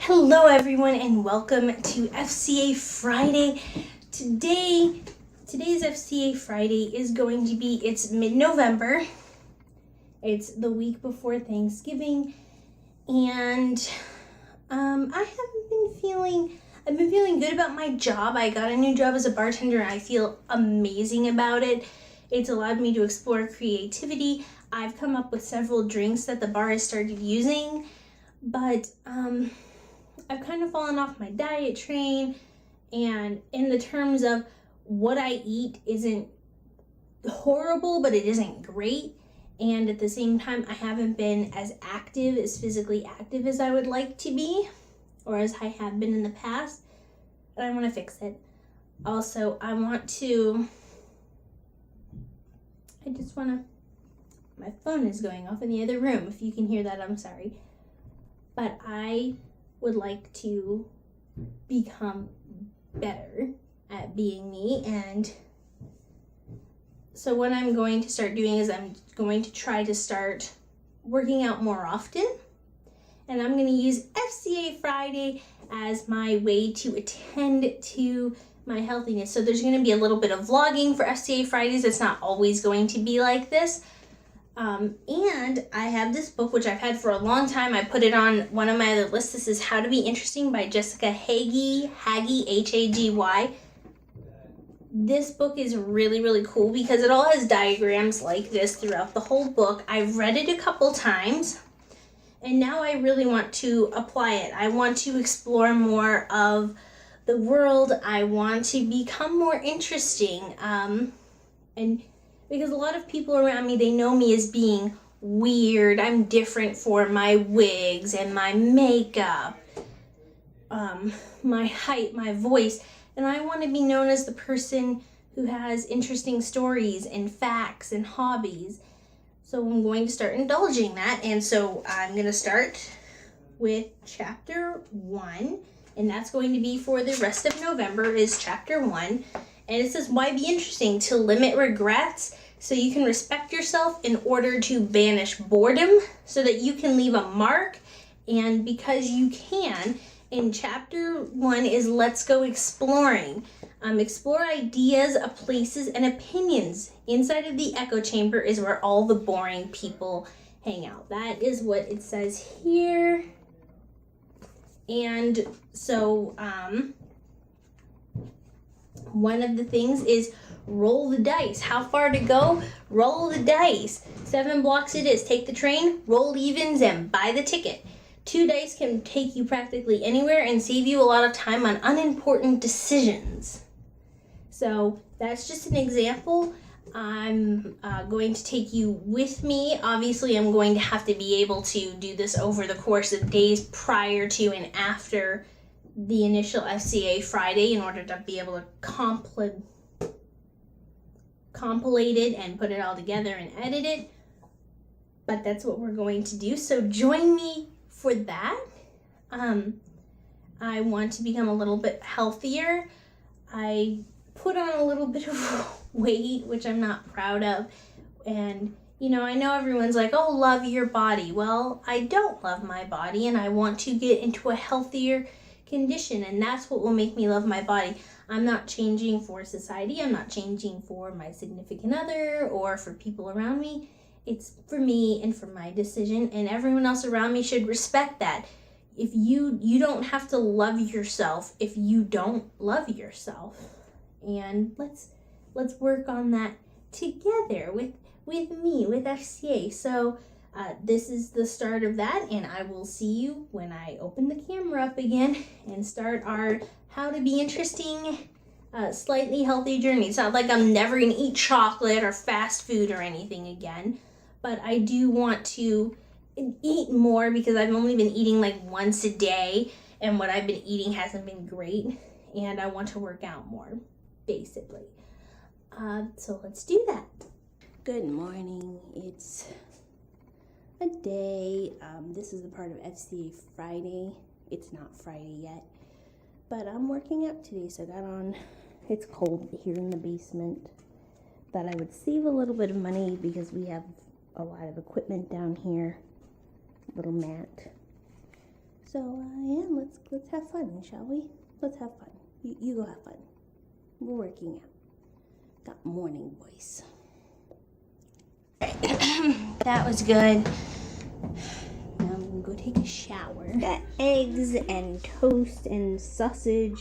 Hello everyone and welcome to FCA Friday. Today's FCA Friday is going to be, it's mid-November. It's the week before Thanksgiving, and I've been feeling good about my job. I got a new job as a bartender and I feel amazing about it. It's allowed me to explore creativity. I've come up with several drinks that the bar has started using, but I've kind of fallen off my diet train, and in the terms of what I eat isn't horrible, but it isn't great. And at the same time, I haven't been as physically active as I would like to be, or as I have been in the past, and I want to fix it. Also, my phone is going off in the other room. If you can hear that, I'm sorry. But I would like to become better at being me, and so what I'm going to start doing is I'm going to try to start working out more often, and I'm going to use FCA Friday as my way to attend to my healthiness. So there's going to be a little bit of vlogging for FCA Fridays. It's not always going to be like this. And I have this book, which I've had for a long time. I put it on one of my other lists. This is How to Be Interesting by Jessica Hagy, Hagy. This book is really, really cool because it all has diagrams like this throughout the whole book. I've read it a couple times, and now I really want to apply it. I want to explore more of the world. I want to become more interesting, and because a lot of people around me, they know me as being weird. I'm different for my wigs and my makeup, my height, my voice. And I want to be known as the person who has interesting stories and facts and hobbies. So I'm going to start indulging that. And so I'm going to start with chapter 1. And that's going to be for the rest of November is chapter 1. And it says, why be interesting? To limit regrets so you can respect yourself in order to banish boredom so that you can leave a mark. And because you can, in chapter 1 is let's go exploring. Explore ideas of places and opinions. Inside of the echo chamber is where all the boring people hang out. That is what it says here. And so, one of the things is roll the dice. How far to go? Roll the dice. 7 blocks it is. Take the train, roll evens, and buy the ticket. 2 dice can take you practically anywhere and save you a lot of time on unimportant decisions. So that's just an example. I'm going to take you with me. Obviously, I'm going to have to be able to do this over the course of days prior to and after the initial FCA Friday in order to be able to compilate it and put it all together and edit it. But that's what we're going to do. So join me for that. I want to become a little bit healthier. I put on a little bit of weight, which I'm not proud of. And, I know everyone's like, oh, love your body. Well, I don't love my body, and I want to get into a healthier condition, and that's what will make me love my body. I'm not changing for society. I'm not changing for my significant other or for people around me. It's for me and for my decision, and everyone else around me should respect that. If you don't have to love yourself if you don't love yourself. And let's work on that together with me, with FCA. So this is the start of that, and I will see you when I open the camera up again and start our How to Be Interesting, slightly healthy journey. It's not like I'm never going to eat chocolate or fast food or anything again, but I do want to eat more because I've only been eating like once a day, and what I've been eating hasn't been great, and I want to work out more, basically. So let's do that. Good morning. It's a day. This is the part of FCA Friday. It's not Friday yet, but I'm working out today, so I got on. It's cold here in the basement. Thought I would save a little bit of money because we have a lot of equipment down here. Little mat. So yeah, let's have fun, shall we? Let's have fun. You go have fun. We're working out. Got morning voice. That was good. Now I'm gonna go take a shower. Got eggs and toast and sausage.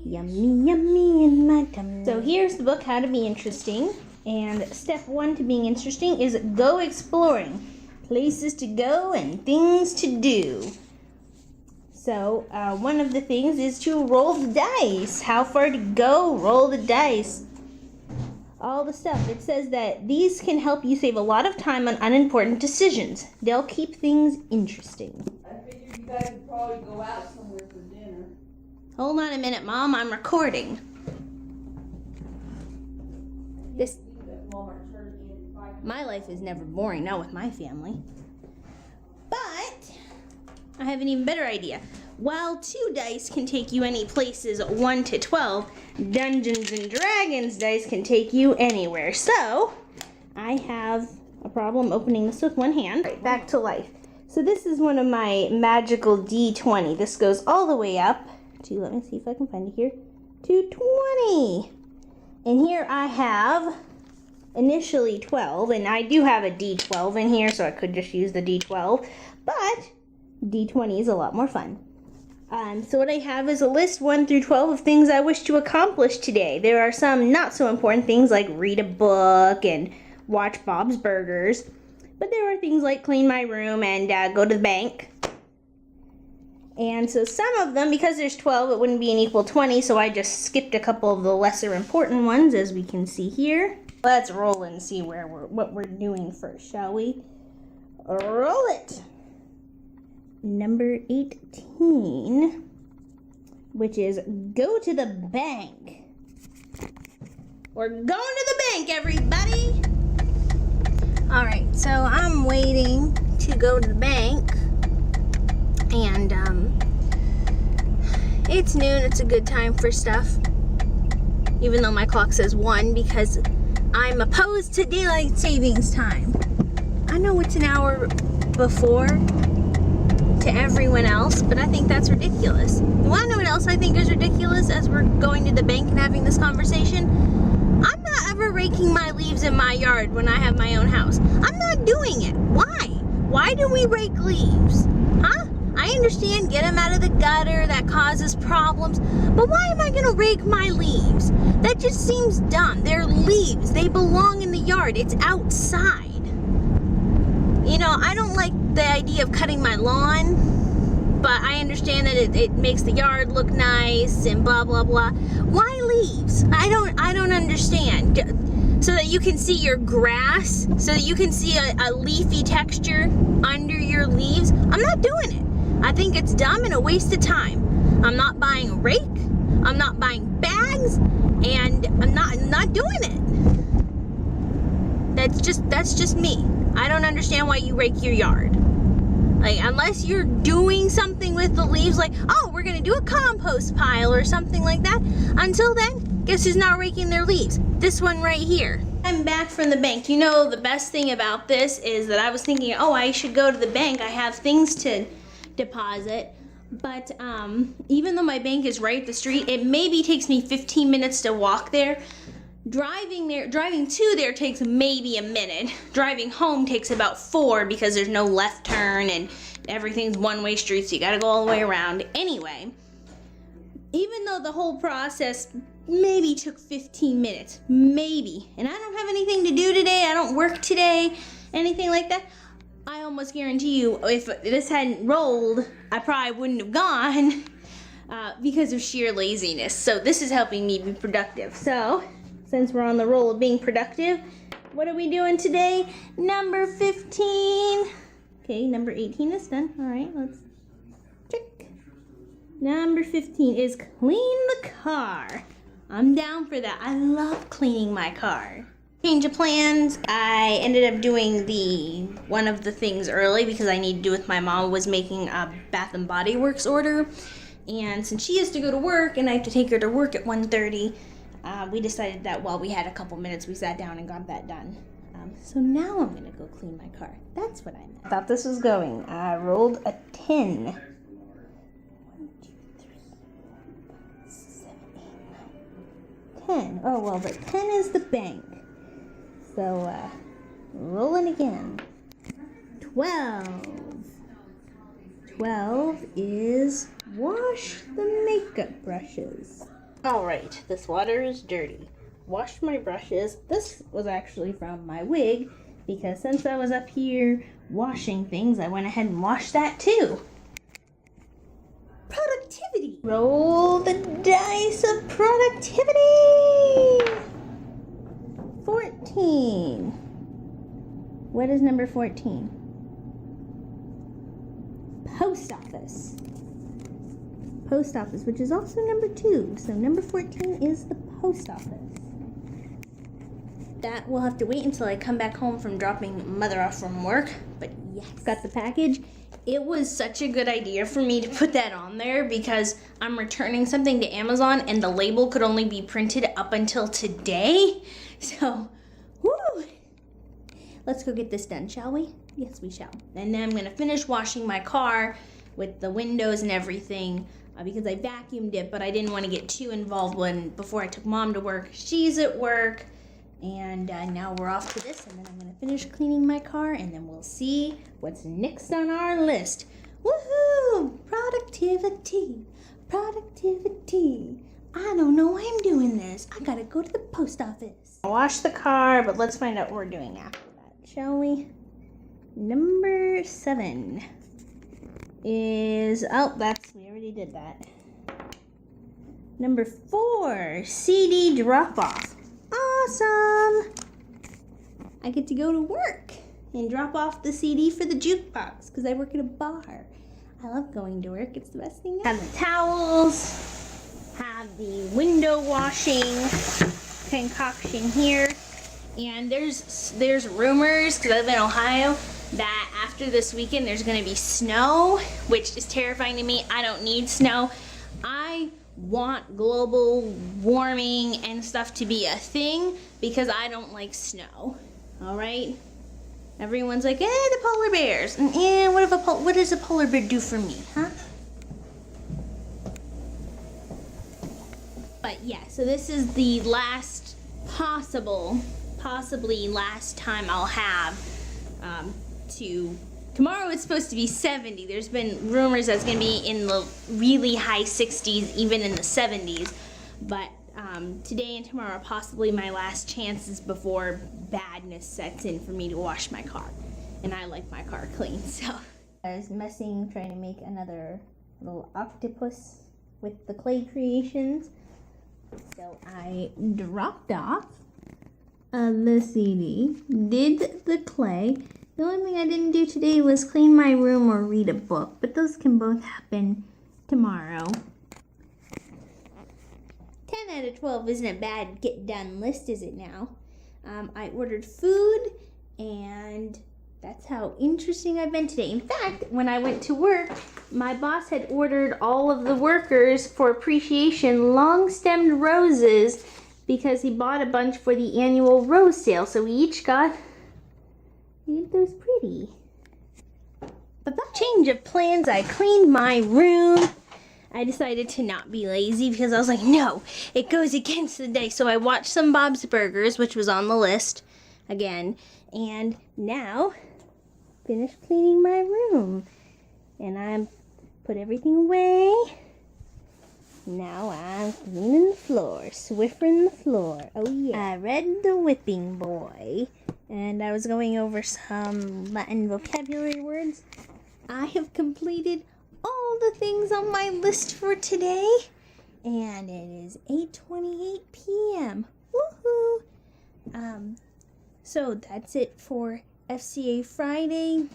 Yummy, yummy in my tummy. So here's the book, How to Be Interesting. And step 1 to being interesting is go exploring. Places to go and things to do. So one of the things is to roll the dice. How far to go? Roll the dice. All the stuff. It says that these can help you save a lot of time on unimportant decisions. They'll keep things interesting. I figured you guys would probably go out somewhere for dinner. Hold on a minute, Mom. I'm recording. This. My life is never boring, not with my family. But I have an even better idea. While 2 dice can take you any places 1 to 12, Dungeons and Dragons dice can take you anywhere. So I have a problem opening this with one hand. Right, back to life. So this is one of my magical D20. This goes all the way up to, let me see if I can find it here, to 20. And here I have initially 12, and I do have a D12 in here, so I could just use the D12, but D20 is a lot more fun. So what I have is a list 1 through 12 of things I wish to accomplish today. There are some not so important things like read a book and watch Bob's Burgers, but there are things like clean my room and go to the bank. And so some of them, because there's 12, it wouldn't be an equal 20, so I just skipped a couple of the lesser important ones, as we can see here. Let's roll and see what we're doing first, shall we? Roll it! Number 18, which is go to the bank. We're going to the bank, everybody! Alright, so I'm waiting to go to the bank, and it's noon. It's a good time for stuff, even though my clock says 1, because I'm opposed to daylight savings time. I know it's an hour before to everyone else, but I think that's ridiculous. You want to know what else I think is ridiculous as we're going to the bank and having this conversation? I'm not ever raking my leaves in my yard when I have my own house. I'm not doing it. Why? Why do we rake leaves? Huh? I understand, get them out of the gutter, that causes problems, but why am I going to rake my leaves? That just seems dumb. They're leaves. They belong in the yard. It's outside. You know, I don't like the idea of cutting my lawn, but I understand that it makes the yard look nice and blah, blah, blah. Why leaves? I don't understand. So that you can see your grass, so that you can see a leafy texture under your leaves. I'm not doing it. I think it's dumb and a waste of time. I'm not buying a rake. I'm not buying bags, and I'm not doing it. That's just me. I don't understand why you rake your yard. Like, unless you're doing something with the leaves, like, oh, we're gonna do a compost pile or something like that. Until then, guess who's not raking their leaves? This one right here. I'm back from the bank. You know, the best thing about this is that I was thinking, oh, I should go to the bank. I have things to deposit. But even though my bank is right up the street, it maybe takes me 15 minutes to walk there. Driving to there takes maybe a minute. Driving home takes about 4 because there's no left turn and everything's one-way street, so you gotta go all the way around. Anyway, even though the whole process maybe took 15 minutes, maybe, and I don't have anything to do today, I don't work today, anything like that, I almost guarantee you if this hadn't rolled, I probably wouldn't have gone because of sheer laziness. So this is helping me be productive. So since we're on the roll of being productive, what are we doing today? Number 15. Okay, number 18 is done. All right, let's check. Number 15 is clean the car. I'm down for that. I love cleaning my car. Change of plans. I ended up doing one of the things early because I need to do with my mom was making a Bath and Body Works order. And since she has to go to work and I have to take her to work at 1:30, we decided that while we had a couple minutes, we sat down and got that done. So now I'm gonna go clean my car. That's what I meant. I thought this was going. I rolled a 10. 10. Oh, well, but 10 is the bank. So, rolling again. 12. 12 is wash the makeup brushes. Alright, this water is dirty. Wash my brushes. This was actually from my wig, because since I was up here washing things, I went ahead and washed that too. Productivity. Roll the dice of productivity. 14. What is number 14? Post office. Post office, which is also number 2. So number 14 is the post office. That will have to wait until I come back home from dropping mother off from work. But yes, got the package. It was such a good idea for me to put that on there because I'm returning something to Amazon and the label could only be printed up until today. So, woo! Let's go get this done, shall we? Yes, we shall. And then I'm gonna finish washing my car with the windows and everything because I vacuumed it, but I didn't want to get too involved before I took Mom to work. She's at work. And now we're off to this, and then I'm going to finish cleaning my car, and then we'll see what's next on our list. Woohoo! Productivity. Productivity. I don't know why I'm doing this. I got to go to the post office. Wash the car, but let's find out what we're doing after that, shall we? Number 7 is... Oh, we already did that. Number 4, CD drop-off. Awesome! I get to go to work and drop off the CD for the jukebox because I work at a bar. I love going to work. It's the best thing ever. Have the towels, have the window washing concoction here. And there's rumors, because I live in Ohio, that after this weekend there's going to be snow, which is terrifying to me. I don't need snow. I want global warming and stuff to be a thing because I don't like snow. All right, everyone's like, the polar bears. And what does a polar bear do for me, huh? But yeah, so this is the last possibly last time I'll have Tomorrow it's supposed to be 70. There's been rumors that it's going to be in the really high 60s, even in the 70s. But today and tomorrow are possibly my last chances before badness sets in for me to wash my car. And I like my car clean, so. I was messing, trying to make another little octopus with the clay creations. So I dropped off the CD, did the clay. The only thing I didn't do today was clean my room or read a book, but those can both happen tomorrow. 10 out of 12 isn't a bad get done list, is it now? I ordered food, and that's how interesting I've been today. In fact, when I went to work, my boss had ordered all of the workers for appreciation long-stemmed roses because he bought a bunch for the annual rose sale. So we each got... Ain't those pretty? But that change of plans, I cleaned my room. I decided to not be lazy because I was like, no, it goes against the day. So I watched some Bob's Burgers, which was on the list again. And now, finished cleaning my room. And I put everything away. Now I'm cleaning the floor, Swiffering the floor. Oh yeah. I read The Whipping Boy. And I was going over some Latin vocabulary words. I have completed all the things on my list for today. And it is 8:28 p.m. Woohoo! So that's it for FCA Friday.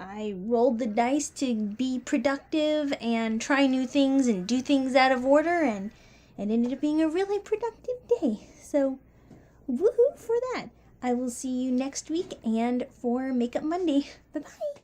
I rolled the dice to be productive and try new things and do things out of order. And it ended up being a really productive day. So woohoo for that. I will see you next week and for Makeup Monday. Bye-bye.